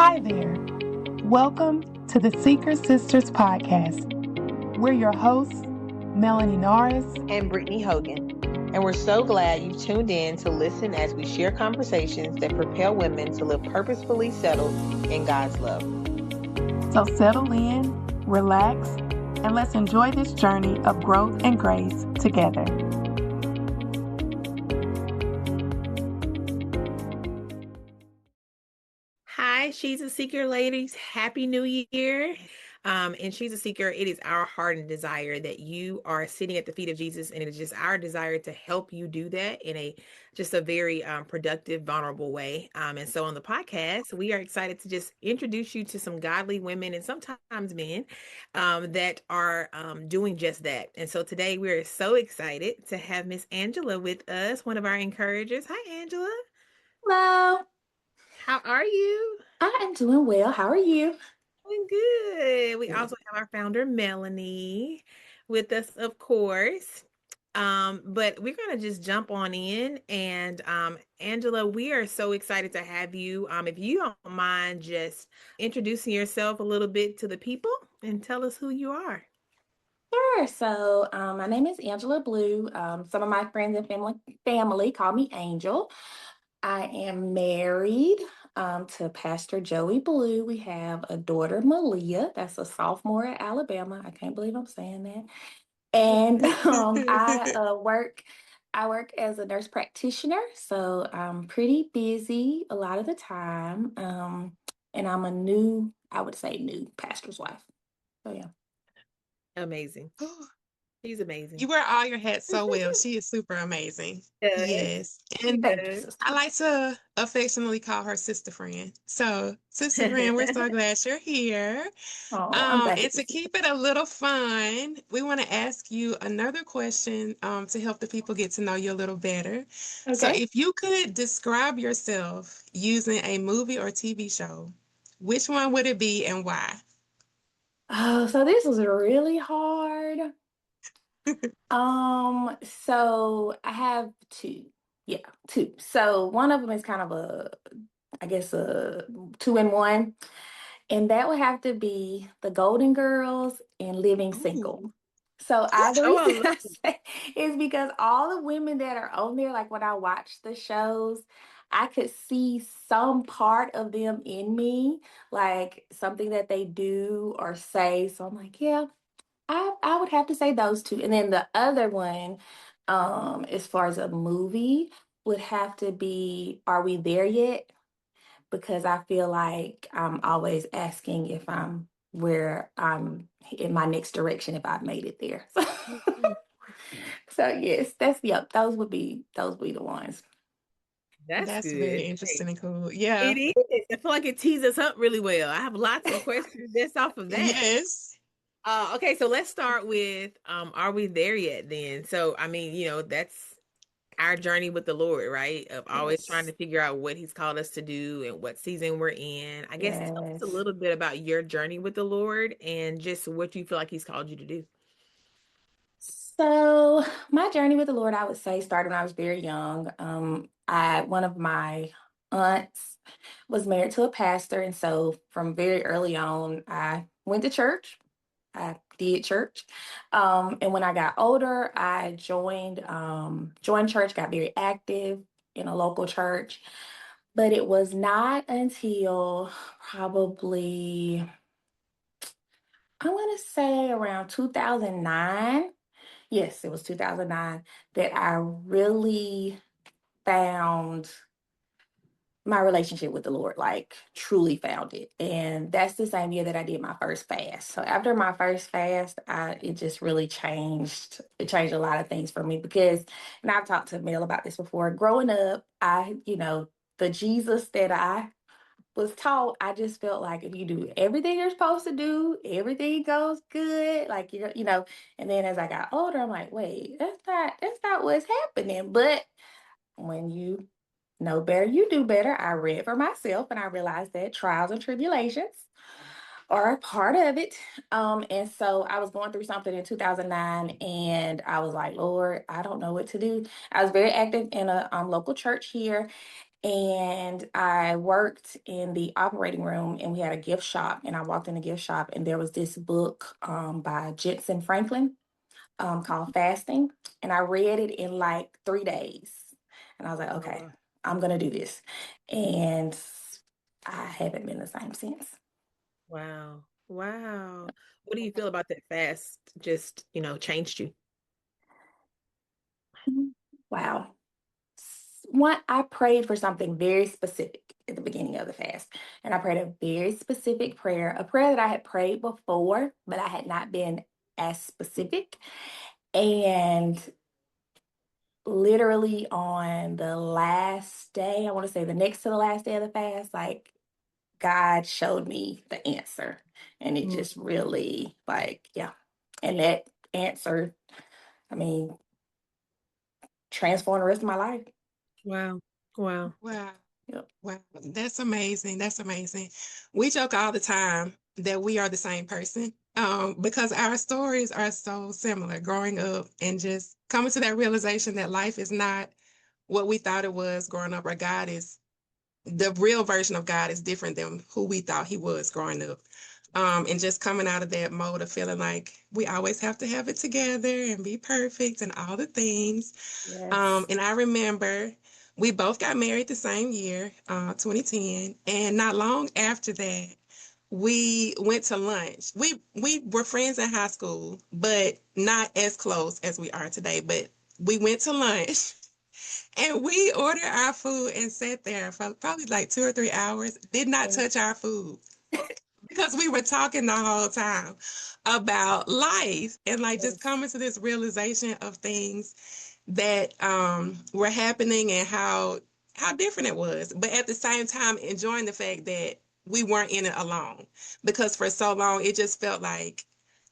Hi there. Welcome to the Seeker Sisters podcast. We're your hosts, Melanie Norris and Brittany Hogan. And we're so glad you've tuned in to listen as we share conversations that propel women to live purposefully settled in God's love. So settle in, relax, and let's enjoy this journey of growth and grace together. Hi, She's a Seeker ladies. Happy New Year. And She's a Seeker, it is our heart and desire that you are sitting at the feet of Jesus, and it is just our desire to help you do that in a very productive, vulnerable way. And so on the podcast, we are excited to just introduce you to some godly women and sometimes men that are doing just that. And so today we are so excited to have Miss Angela with us, one of our encouragers. Hi, Angela. Hello. How are you? I am doing well. How are you? Doing good. We also have our founder, Melanie, with us, of course. But we're going to just jump on in. And Angela, we are so excited to have you. If you don't mind just introducing yourself a little bit to the people and tell us who you are. Sure. So my name is Angela Belyeu. Some of my friends and family call me Angel. I am married to Pastor Joey Belyeu. We have a daughter, Malia. That's a sophomore at Alabama. I can't believe I'm saying that. And I work as a nurse practitioner, so I'm pretty busy a lot of the time. And I'm I would say new pastor's wife. So yeah. Amazing. She's amazing. You wear all your hats so well. She is super amazing. Yes. And I like to affectionately call her sister friend. So, sister friend, we're so glad you're here. And to keep it a little fun, we want to ask you another question to help the people get to know you a little better. Okay. So, if you could describe yourself using a movie or TV show, which one would it be and why? Oh, so this was really hard. So I have two. Yeah, two. So one of them is kind of a 2-in-1. And that would have to be The Golden Girls and Living Single. So the reason I say is because all the women that are on there, like when I watch the shows, I could see some part of them in me, like something that they do or say. So I'm like, yeah, I would have to say those two. And then the other one, as far as a movie, would have to be Are We There Yet? Because I feel like I'm always asking if I'm where I'm in my next direction, if I've made it there. So yes, those would be the ones. That's very interesting and cool. Yeah. It is. I feel like it tees us up really well. I have lots of questions just off of that. Yes. Okay, so let's start with Are We There Yet then? So I mean, that's our journey with the Lord, right? Of always trying to figure out what he's called us to do and what season we're in. I guess tell us a little bit about your journey with the Lord and just what you feel like he's called you to do. So my journey with the Lord, I would say, started when I was very young. One of my aunts was married to a pastor, and so from very early on, I went to church. I did church. And when I got older, I joined church, got very active in a local church. But it was not until probably, I want to say around 2009. Yes, it was 2009 that I really found my relationship with the Lord, like truly found it. And that's the same year that I did my first fast. So after my first fast, it just really changed. It changed a lot of things for me because, and I've talked to Mel about this before, growing up, the Jesus that I was taught, I just felt like if you do everything you're supposed to do, everything goes good. Like, and then as I got older, I'm like, wait, that's not what's happening. But when you know better, you do better. I read for myself and I realized that trials and tribulations are a part of it. And so I was going through something in 2009 and I was like, Lord, I don't know what to do. I was very active in a local church here. And I worked in the operating room, and we had a gift shop, and I walked in the gift shop, and there was this book by Jensen Franklin called Fasting. And I read it in like 3 days. And I was like, okay, I'm going to do this. And I haven't been the same since. Wow. Wow. What do you feel about that fast just, changed you? Wow. I prayed for something very specific at the beginning of the fast. And I prayed a very specific prayer, a prayer that I had prayed before, but I had not been as specific. And literally on the last day, I want to say the next to the last day of the fast, like God showed me the answer. And it just really yeah. And that answer, I mean, transformed the rest of my life. Wow. Wow. Wow. Yep. Wow. That's amazing. That's amazing. We joke all the time that we are the same person because our stories are so similar growing up and just coming to that realization that life is not what we thought it was growing up, or God is the real version of God is different than who we thought he was growing up. And just coming out of that mode of feeling like we always have to have it together and be perfect and all the things. Yes. And I remember we both got married the same year, 2010. And not long after that, we went to lunch. We were friends in high school, but not as close as we are today. But we went to lunch and we ordered our food and sat there for probably like 2 or 3 hours, did not touch our food because we were talking the whole time about life and like just coming to this realization of things that were happening and how different it was. But at the same time, enjoying the fact that we weren't in it alone, because for so long it just felt like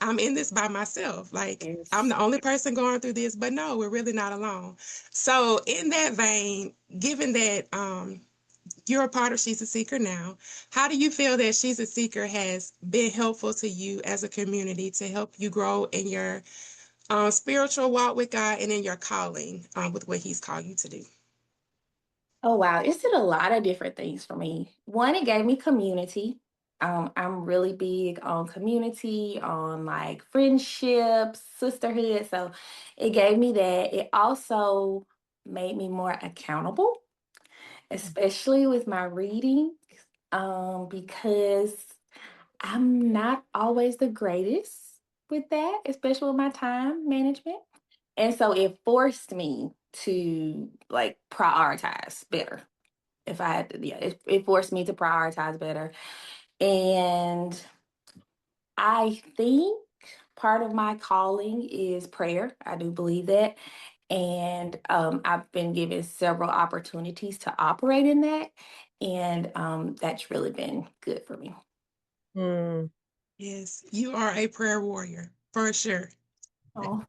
I'm in this by myself. Like I'm the only person going through this, but no, we're really not alone. So in that vein, given that you're a part of She's a Seeker now, how do you feel that She's a Seeker has been helpful to you as a community to help you grow in your spiritual walk with God and in your calling with what he's called you to do? Oh, wow. It did a lot of different things for me. One, it gave me community. I'm really big on community, on like friendships, sisterhood. So it gave me that. It also made me more accountable, especially with my reading, because I'm not always the greatest with that, especially with my time management. And so it forced me to like prioritize better. If I had to, yeah, it forced me to prioritize better. And I think part of my calling is prayer. I do believe that. And I've been given several opportunities to operate in that. And that's really been good for me. Yes, you are a prayer warrior for sure. Oh,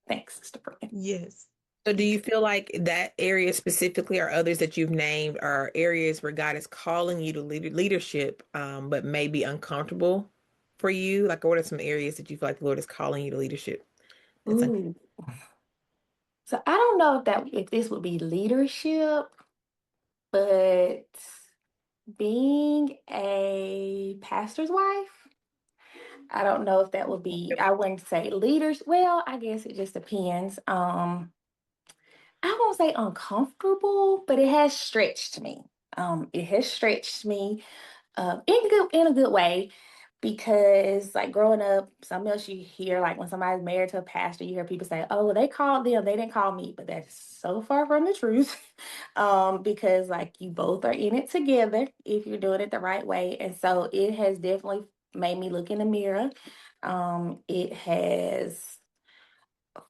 thanks, Sister Brittany. Yes. So do you feel like that area specifically or others that you've named are areas where God is calling you to leadership, but may be uncomfortable for you? Like, what are some areas that you feel like the Lord is calling you to leadership? Ooh. So I don't know if this would be leadership, but being a pastor's wife, I don't know if that would be, I wouldn't say leaders. Well, I guess it just depends. I won't say uncomfortable, but it has stretched me. It has stretched me in a good way, because like growing up, something else you hear, like when somebody's married to a pastor, you hear people say, oh, well, they called them, they didn't call me. But that's so far from the truth. Because like you both are in it together if you're doing it the right way. And so it has definitely made me look in the mirror. It has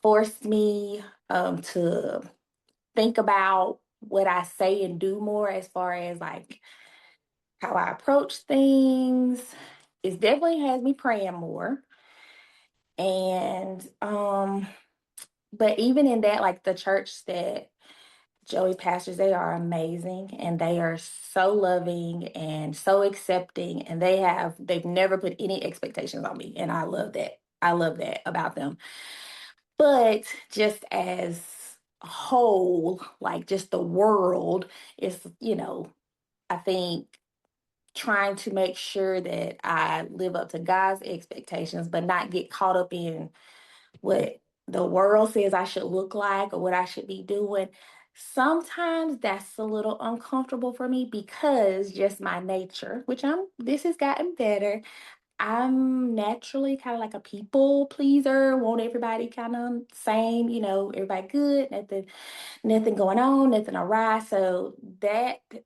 forced me to think about what I say and do more, as far as like how I approach things. It definitely has me praying more. And but even in that, like the church that Joey pastors, they are amazing, and they are so loving and so accepting, and they've never put any expectations on me, and I love that. I love that about them. But just as whole, like just the world is, I think trying to make sure that I live up to God's expectations, but not get caught up in what the world says I should look like or what I should be doing. Sometimes that's a little uncomfortable for me because just my nature, this has gotten better. I'm naturally kind of like a people pleaser, want everybody kind of same, everybody good, nothing going on, nothing awry. So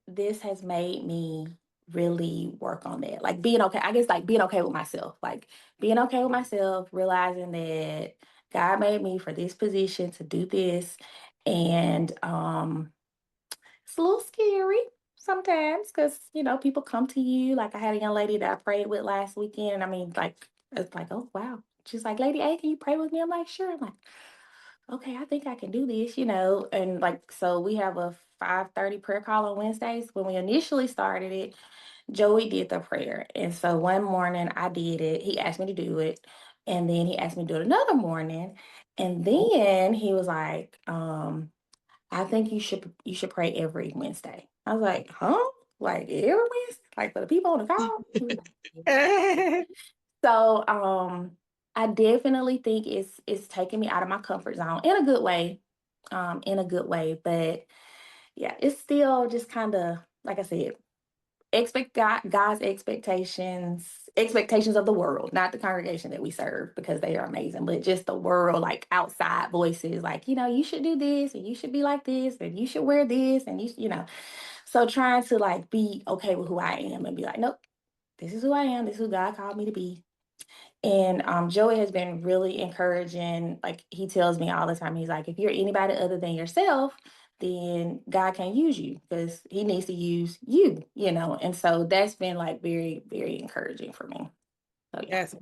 this has made me really work on that. Like being okay, I guess like being okay with myself. Like being okay with myself, realizing that God made me for this position to do this. And it's a little scary sometimes because, people come to you. Like I had a young lady that I prayed with last weekend. I mean, like, it's like, oh, wow. She's like, Lady A, can you pray with me? I'm like, sure. I'm like, okay, I think I can do this, and like, so we have a 5:30 prayer call on Wednesdays. When we initially started it, Joey did the prayer. And so one morning I did it. He asked me to do it. And then he asked me to do it another morning. And then he was like, I think you should pray every Wednesday. I was like, huh? Like every Wednesday? Like for the people on the call? He was like, so I definitely think it's taking me out of my comfort zone in a good way. In a good way. But yeah, it's still just kind of like I said, God's expectations of the world, not the congregation that we serve because they are amazing, but just the world, like outside voices, like, you should do this and you should be like this and you should wear this and so trying to like be okay with who I am and be like, nope, this is who I am. This is who God called me to be. And Joey has been really encouraging. Like he tells me all the time, he's like, if you're anybody other than yourself, then God can't use you because he needs to use you, And so that's been like very, very encouraging for me. So, yeah. That's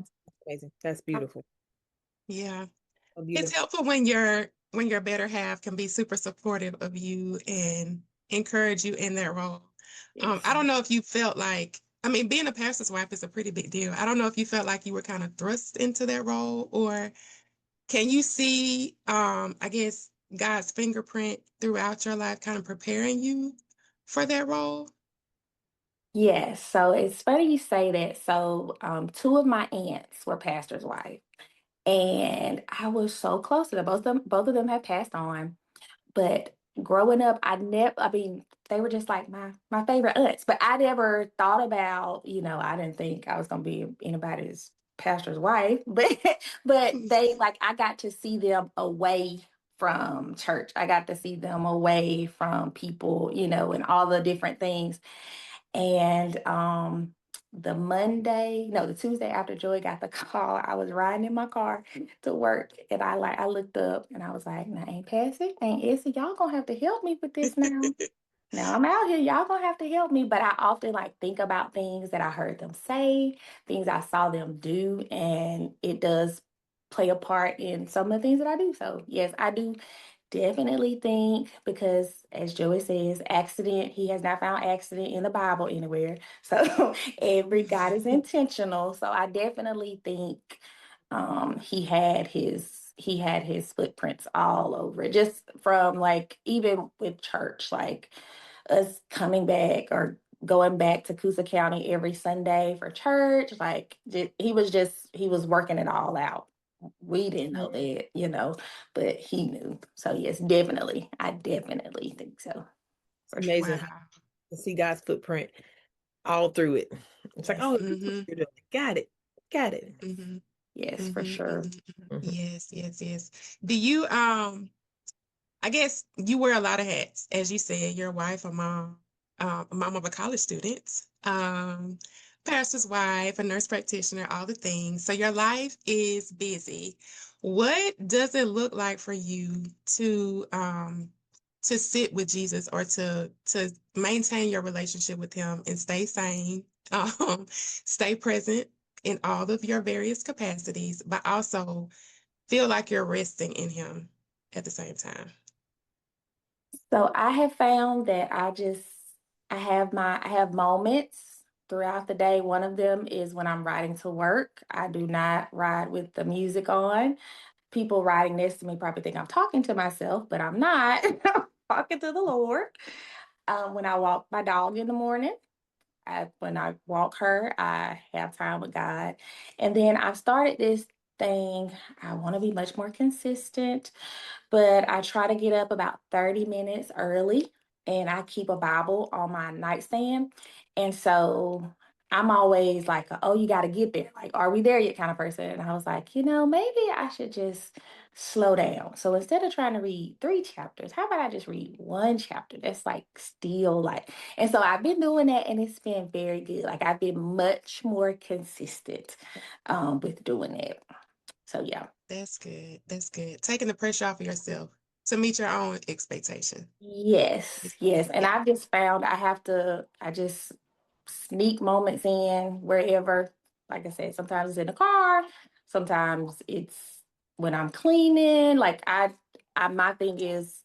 amazing. That's beautiful. Yeah. So It's beautiful. helpful when your better half can be super supportive of you and encourage you in that role. Yes. I don't know if you felt like, I mean, being a pastor's wife is a pretty big deal. I don't know if you felt like you were kind of thrust into that role, or can you see, I guess, God's fingerprint throughout your life kind of preparing you for that role? Yes. So it's funny you say that. So two of my aunts were pastor's wives, and I was so close to them. Both of them have passed on. But growing up, I mean, they were just like my favorite aunts, but I never thought about, I didn't think I was gonna be anybody's pastor's wife, but they like I got to see them away from church. I got to see them away from people, and all the different things. And the Tuesday after Joy got the call, I was riding in my car to work, and I looked up and I was like, "Now, ain't Passy, ain't Essie, y'all gonna have to help me with this now. Now I'm out here, y'all gonna have to help me." But I often like think about things that I heard them say, things I saw them do, and it does play a part in some of the things that I do. So yes, I do definitely think because, as Joey says, he has not found accident in the Bible anywhere. So every God is intentional. So I definitely think he had his footprints all over it, just from like even with church, like us coming back or going back to Coosa County every Sunday for church. Like he was working it all out. We didn't know that, but he knew. So yes, definitely. I definitely think so. It's amazing Wow. to see God's footprint all through it. It's like, Yes. oh, this is what you're doing. Got it. Got it. Yes, for Mm-hmm, sure. Yes, yes, yes. Do you, I guess you wear a lot of hats, as you said, you're a wife, a mom of a college student, pastor's wife, a nurse practitioner, all the things. So your life is busy. What does it look like for you to sit with Jesus or to maintain your relationship with him and stay sane, stay present in all of your various capacities, but also feel like you're resting in him at the same time? So I have found that I have moments throughout the day. One of them is when I'm riding to work. I do not ride with the music on. people riding next to me probably think I'm talking to myself, but I'm not. I'm talking to the Lord. When I walk my dog in the morning, when I walk her, I have time with God. And then I've started this thing. I want to be much more consistent, but I try to get up about 30 minutes early, and I keep a Bible on my nightstand. And so I'm always like, oh, you got to get there. Like, are we there yet kind of person? And I was like, maybe I should just slow down. So instead of trying to read 3 chapters, how about I just read 1 chapter? That's like still like, and so I've been doing that, and it's been very good. Like, I've been much more consistent with doing it. So yeah. That's good. That's good. Taking the pressure off of yourself to meet your own expectation. Yes. And Yeah. I've just found I just sneak moments in wherever. Like I said, sometimes it's in the car, sometimes it's when I'm cleaning. Like my thing is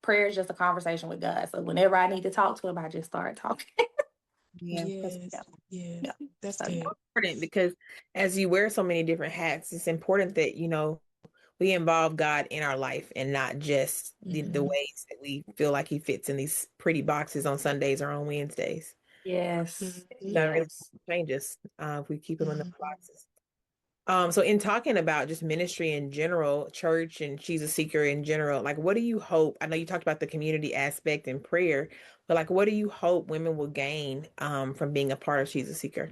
prayer is just a conversation with God. So whenever I need to talk to him, I just start talking. Yeah. Yes. That's So, good. Important because as you wear so many different hats, it's important that, we involve God in our life and not just the ways that we feel like he fits in these pretty boxes on Sundays or on Wednesdays. yes. That really Yes. changes if we keep him in the boxes. So in talking about just ministry in general, church and she's a seeker in general, like what do you hope? I know you talked about the community aspect and prayer, but like what do you hope women will gain from being a part of She's a Seeker?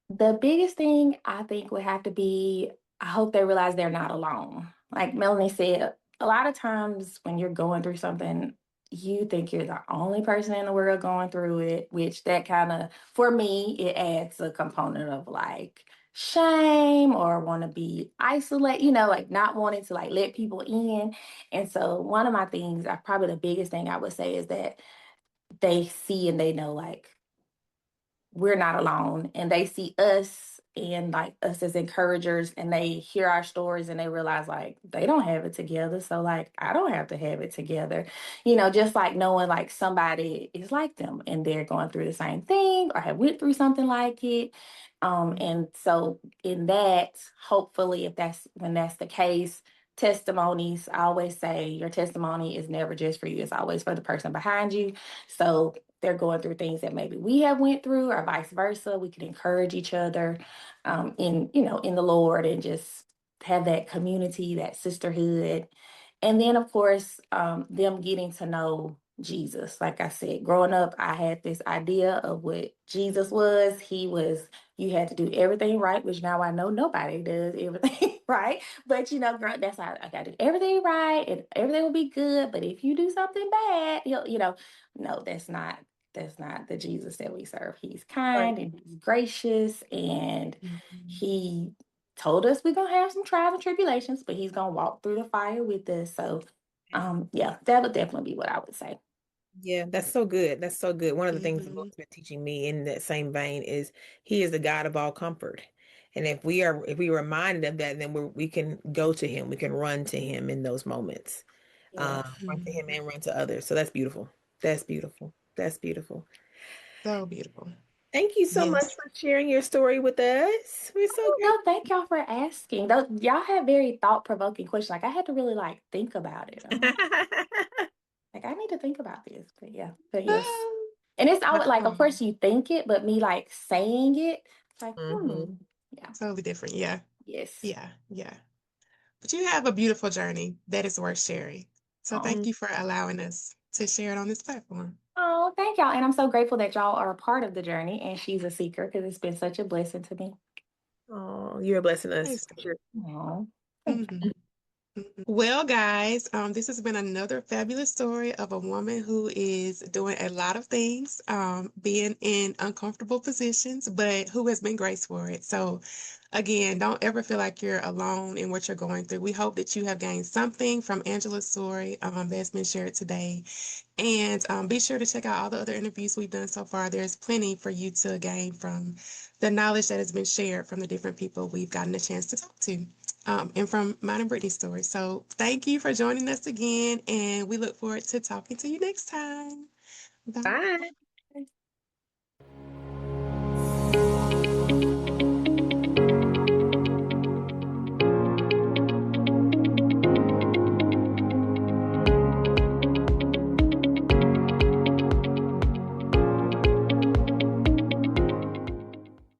The biggest thing I think would have to be, I hope they realize they're not alone. Like Melanie said, a lot of times when you're going through something, you think you're the only person in the world going through it, which that kind of, for me, it adds a component of like shame or want to be isolated, like not wanting to like let people in. And so one of my things, probably the biggest thing I would say is that they see and they know like we're not alone, and they see us and like us as encouragers, and they hear our stories and they realize like they don't have it together, so like I don't have to have it together, just like knowing like somebody is like them and they're going through the same thing or have went through something like it. And so in that, hopefully, if that's the case, testimonies, I always say your testimony is never just for you, it's always for the person behind you. So they're going through things that maybe we have went through or vice versa, we can encourage each other in the Lord, and just have that community, that sisterhood. And then of course, them getting to know Jesus. Like I said, growing up, I had this idea of what Jesus was. You had to do everything right, which now I know nobody does everything right. But that's how I got to do everything right and everything will be good. But if you do something bad, no, that's not the Jesus that we serve. He's kind and he's gracious, and he told us we're gonna have some trials and tribulations, but he's gonna walk through the fire with us. So yeah, that would definitely be what I would say. Yeah, that's so good. That's so good. One of the things the Lord's been teaching me in that same vein is he is the God of all comfort. And if we reminded of that, then we can go to him. We can run to him in those moments. Yes. Run to him and run to others. So that's beautiful. That's beautiful. That's beautiful. So beautiful. Thank you so much for sharing your story with us. We're so No, thank y'all for asking. Y'all have very thought-provoking questions. Like I had to really like think about it. Like I need to think about this. But yeah, but yes. And it's always like, of course you think it, but me like saying it, it's like, yeah. Totally different. Yeah. Yes. Yeah. But you have a beautiful journey that is worth sharing. So thank you for allowing us to share it on this platform. Oh, thank y'all. And I'm so grateful that y'all are a part of the journey, and She's a Seeker, because it's been such a blessing to me. Oh, you're blessing us. Sure. Oh, Well, guys, this has been another fabulous story of a woman who is doing a lot of things, being in uncomfortable positions, but who has been graced for it. So, again, don't ever feel like you're alone in what you're going through. We hope that you have gained something from Angela's story that's been shared today. And be sure to check out all the other interviews we've done so far. There's plenty for you to gain from the knowledge that has been shared from the different people we've gotten a chance to talk to. And from mine and Brittany's story. So thank you for joining us again, and we look forward to talking to you next time. Bye. Bye.